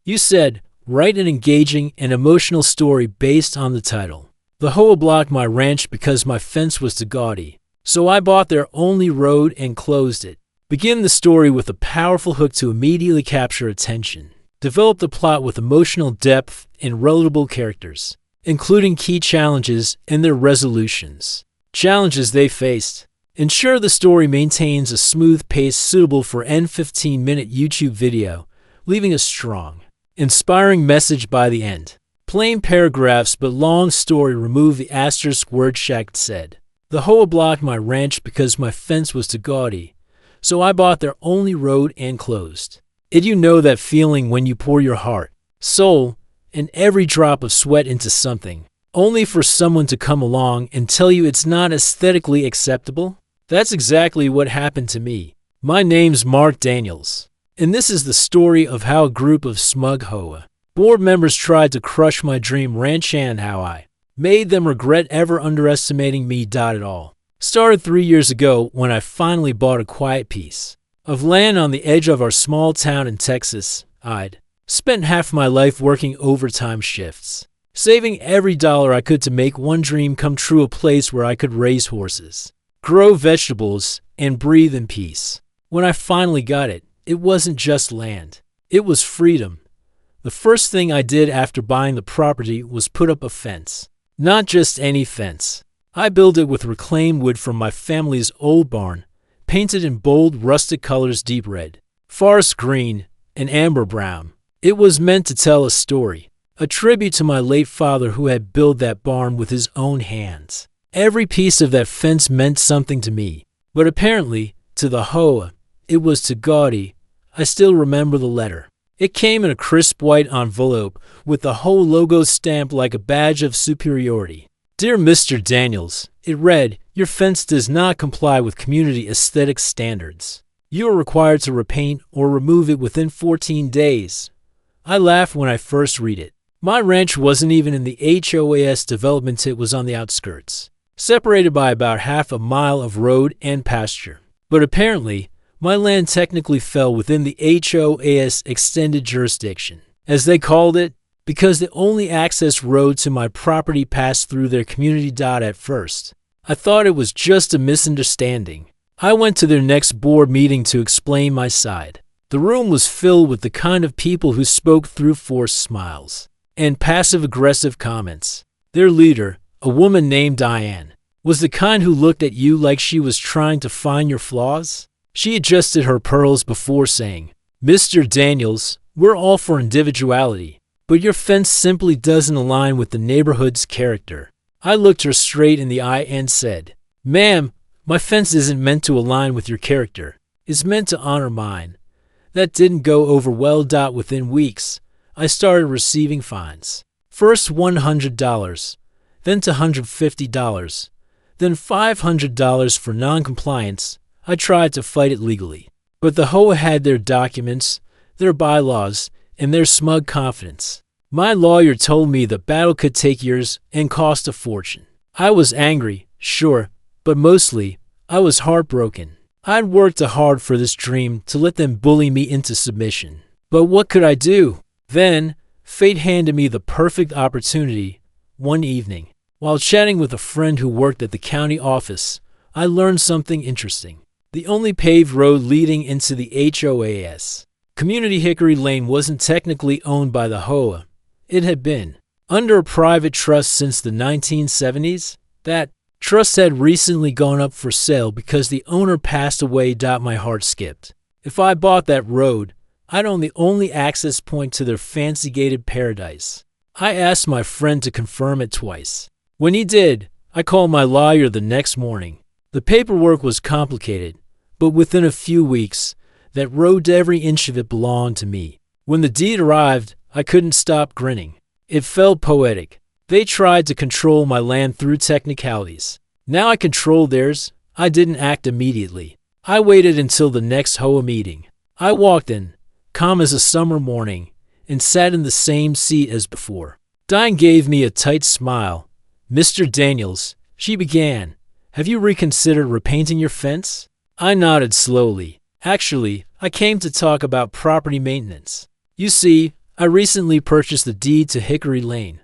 You said, write an engaging and emotional story based on the title. The HOA blocked my ranch because my fence was too gaudy, so I bought their only road and closed it. Begin the story with a powerful hook to immediately capture attention. Develop the plot with emotional depth and relatable characters, including key challenges and their resolutions. Challenges they faced. Ensure the story maintains a smooth pace suitable for an 15-minute YouTube video, leaving a strong, inspiring message by the end. Plain paragraphs but long story. Remove the asterisk word shagged said. The HOA blocked my ranch because my fence was too gaudy, so I bought their only road and closed. Did you know that feeling when you pour your heart, soul, and every drop of sweat into something, only for someone to come along and tell you it's not aesthetically acceptable? That's exactly what happened to me. My name's Mark Daniels, and this is the story of how a group of smug HOA board members tried to crush my dream ranch and how I made them regret ever underestimating me. It all started 3 years ago when I finally bought a quiet piece of land on the edge of our small town in Texas. I'd spent half my life working overtime shifts, saving every dollar I could to make one dream come true, a place where I could raise horses, grow vegetables, and breathe in peace. When I finally got it, it wasn't just land. It was freedom. The first thing I did after buying the property was put up a fence. Not just any fence. I built it with reclaimed wood from my family's old barn, painted in bold, rustic colors: deep red, forest green, and amber brown. It was meant to tell a story, a tribute to my late father who had built that barn with his own hands. Every piece of that fence meant something to me, but apparently, to the HOA, it was too gaudy. I still remember the letter. It came in a crisp white envelope with the HOA logo stamped like a badge of superiority. Dear Mr. Daniels, it read, your fence does not comply with community aesthetic standards. You are required to repaint or remove it within 14 days. I laughed when I first read it. My ranch wasn't even in the HOA's development. It was on the outskirts, separated by about half a mile of road and pasture. But apparently, my land technically fell within the HOA's extended jurisdiction, as they called it, because the only access road to my property passed through their community. At first, I thought it was just a misunderstanding. I went to their next board meeting to explain my side. The room was filled with the kind of people who spoke through forced smiles and passive-aggressive comments. Their leader, a woman named Diane, was the kind who looked at you like she was trying to find your flaws. She adjusted her pearls before saying, Mr. Daniels, we're all for individuality, but your fence simply doesn't align with the neighborhood's character. I looked her straight in the eye and said, Ma'am, my fence isn't meant to align with your character. It's meant to honor mine. That didn't go over well. Within weeks, I started receiving fines. First $100, then to $150, then $500 for non-compliance. I tried to fight it legally, but the HOA had their documents, their bylaws, and their smug confidence. My lawyer told me the battle could take years and cost a fortune. I was angry, sure, but mostly, I was heartbroken. I'd worked hard for this dream to let them bully me into submission. But what could I do? Then, fate handed me the perfect opportunity. One evening, while chatting with a friend who worked at the county office, I learned something interesting. The only paved road leading into the HOA's community, Hickory Lane, wasn't technically owned by the HOA. It had been under a private trust since the 1970s. That trust had recently gone up for sale because the owner passed away. My heart skipped. If I bought that road, I'd own the only access point to their fancy gated paradise. I asked my friend to confirm it twice. When he did, I called my lawyer the next morning. The paperwork was complicated, but within a few weeks, that road, every inch of it belonged to me. When the deed arrived, I couldn't stop grinning. It felt poetic. They tried to control my land through technicalities. Now I controlled theirs. I didn't act immediately. I waited until the next HOA meeting. I walked in, calm as a summer morning, and sat in the same seat as before. Diane gave me a tight smile. Mr. Daniels, she began, have you reconsidered repainting your fence? I nodded slowly. Actually, I came to talk about property maintenance. You see, I recently purchased the deed to Hickory Lane.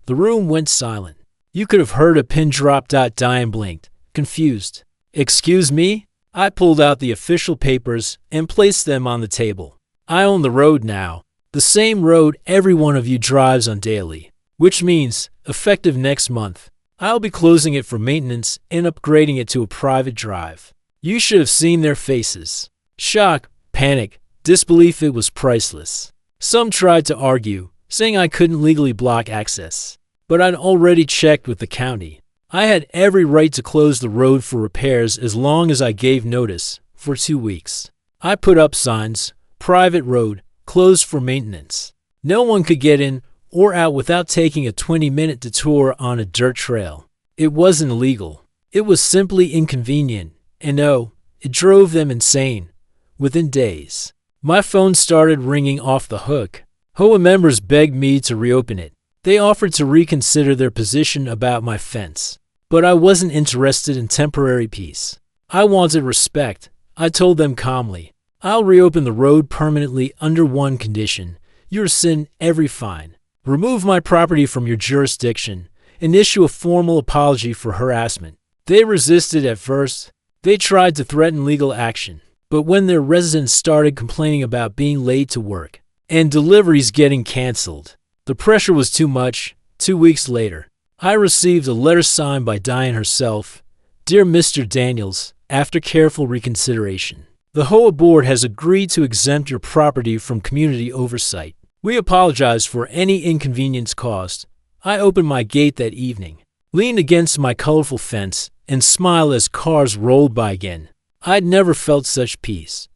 The room went silent. You could have heard a pin drop. Diane blinked, confused. Excuse me? I pulled out the official papers and placed them on the table. I own the road now. The same road every one of you drives on daily. Which means, effective next month, I'll be closing it for maintenance and upgrading it to a private drive. You should have seen their faces. Shock, panic, disbelief. It was priceless. Some tried to argue, saying I couldn't legally block access. But I'd already checked with the county. I had every right to close the road for repairs as long as I gave notice, for 2 weeks. I put up signs, private road, closed for maintenance. No one could get in or out without taking a 20-minute detour on a dirt trail. It wasn't illegal. It was simply inconvenient, and oh, it drove them insane. Within days, my phone started ringing off the hook. HOA members begged me to reopen it. They offered to reconsider their position about my fence. But I wasn't interested in temporary peace. I wanted respect. I told them calmly, I'll reopen the road permanently under one condition. You rescind every fine. Remove my property from your jurisdiction and issue a formal apology for harassment. They resisted at first. They tried to threaten legal action. But when their residents started complaining about being late to work and deliveries getting canceled, the pressure was too much. 2 weeks later, I received a letter signed by Diane herself. Dear Mr. Daniels, after careful reconsideration, the HOA board has agreed to exempt your property from community oversight. We apologize for any inconvenience caused. I opened my gate that evening, leaned against my colorful fence, and smiled as cars rolled by again. I'd never felt such peace.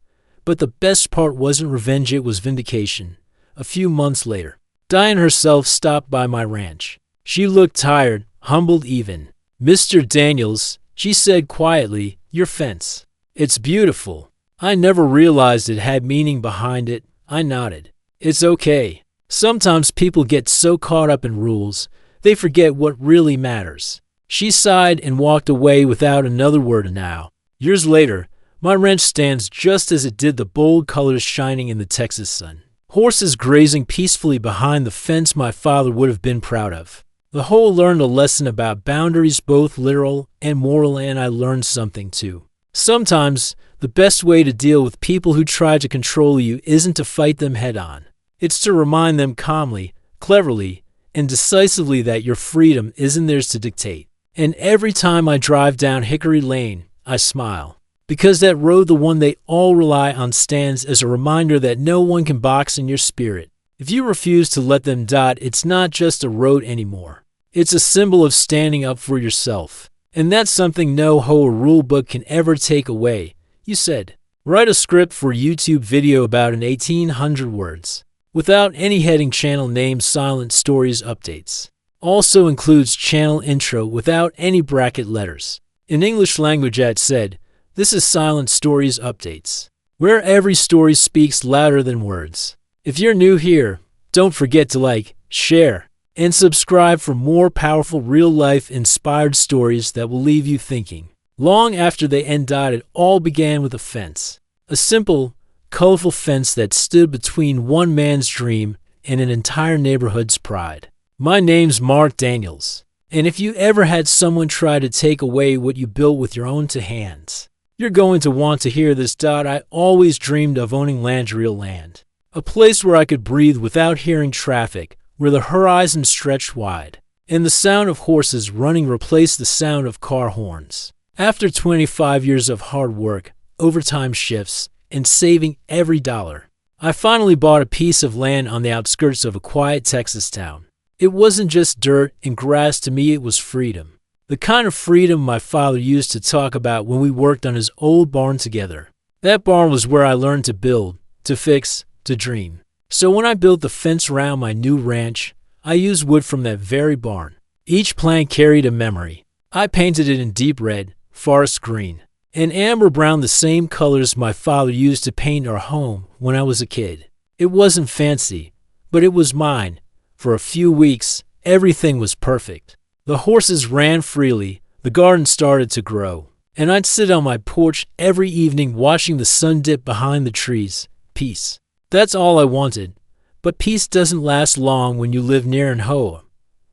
But the best part wasn't revenge, it was vindication. A few months later, Diane herself stopped by my ranch. She looked tired, humbled even. Mr. Daniels, she said quietly, your fence. It's beautiful. I never realized it had meaning behind it. I nodded. It's okay. Sometimes people get so caught up in rules, they forget what really matters. She sighed and walked away without another word. Now, years later, my ranch stands just as it did, the bold colors shining in the Texas sun. Horses grazing peacefully behind the fence my father would have been proud of. The whole learned a lesson about boundaries, both literal and moral, and I learned something too. Sometimes, the best way to deal with people who try to control you isn't to fight them head on. It's to remind them calmly, cleverly, and decisively that your freedom isn't theirs to dictate. And every time I drive down Hickory Lane, I smile. Because that road, the one they all rely on, stands as a reminder that no one can box in your spirit. If you refuse to let them, it's not just a road anymore. It's a symbol of standing up for yourself. And that's something no HOA rulebook can ever take away. You said, write a script for YouTube video about an 1800 words. Without any heading, channel name, silent stories updates. Also includes channel intro without any bracket letters. In English language, it said, this is silent stories updates, where every story speaks louder than words. If you're new here, don't forget to like, share, and subscribe for more powerful real-life inspired stories that will leave you thinking. Long after they end, it all began with a fence. A simple, colorful fence that stood between one man's dream and an entire neighborhood's pride. My name's Mark Daniels, and if you ever had someone try to take away what you built with your own two hands, you're going to want to hear this. I always dreamed of owning land, real land. A place where I could breathe without hearing traffic, where the horizon stretched wide, and the sound of horses running replaced the sound of car horns. After 25 years of hard work, overtime shifts, and saving every dollar, I finally bought a piece of land on the outskirts of a quiet Texas town. It wasn't just dirt and grass to me, it was freedom. The kind of freedom my father used to talk about when we worked on his old barn together. That barn was where I learned to build, to fix, to dream. So when I built the fence around my new ranch, I used wood from that very barn. Each plank carried a memory. I painted it in deep red, forest green, and amber brown, the same colors my father used to paint our home when I was a kid. It wasn't fancy, but it was mine. For a few weeks, everything was perfect. The horses ran freely, the garden started to grow, and I'd sit on my porch every evening watching the sun dip behind the trees. Peace. That's all I wanted. But peace doesn't last long when you live near an HOA.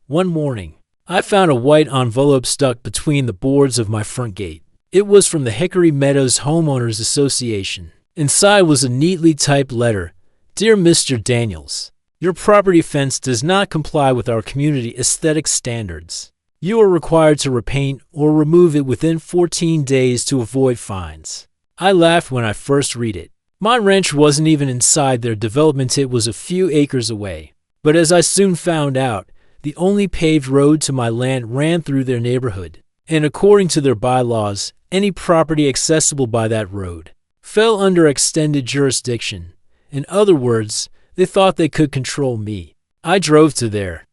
One morning, I found a white envelope stuck between the boards of my front gate. It was from the Hickory Meadows Homeowners Association. Inside was a neatly typed letter. Dear Mr. Daniels, your property fence does not comply with our community aesthetic standards. You are required to repaint or remove it within 14 days to avoid fines. I laughed when I first read it. My ranch wasn't even inside their development, it was a few acres away. But as I soon found out, the only paved road to my land ran through their neighborhood. And according to their bylaws, any property accessible by that road fell under extended jurisdiction. In other words, they thought they could control me. I drove to there